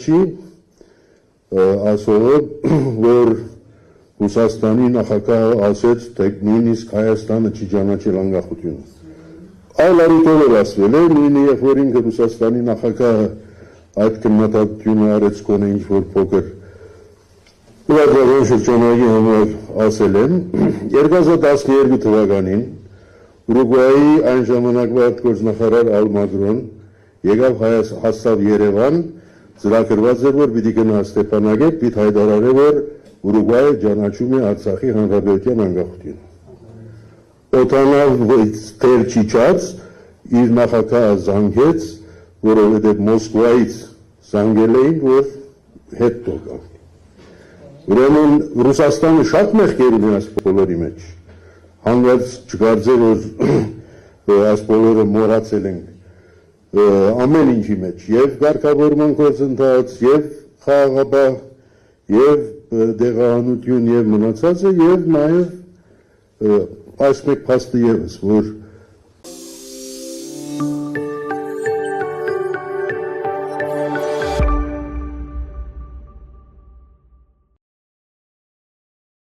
չի ասողը, որ Ռուսաստանի նախագահը ասեց, թե նույնիսկ Հայաստանը չի ճանաչել անկախությունը։ Այլ առիթով ասվել է, նույնը երբ որ ինքը Ռուսաստանի նախագահը այդ քննադատությունը արեց կոնե ինչ-որ փոքր լրագրողական շրջանների համար ասել եմ, 2012 թվականին Ուրուգվայի այն ժամանակվա արտգործնախարար Ալմագրոն եկավ հաստավ Երևան, ծրագրված էր, որ պիտի գնա Ստեփանագերտ, պիտի հայտարարի, որ Ուրուգվայը ճանաչում է Արցախի հանրապետության անկախությունը։ Օտանավ թեր չիջած, իր նախագահը զանգեց, որովհետև Մոսկվայից զանգել էին, որ հետ տոկավ։ Ուրեմն Ռուսաստանը շատ մեղքեր ունի այս բոլորի մեջ, հանգած չկարծե, որ այս բոլորը մոռացել ենք ամեն ինչի մեջ, և կարգավորման գործընթաց, և խաղաղապահ, և դեղահանություն, և մնացածը, և նաև այս մեկ փաստը ևս, որ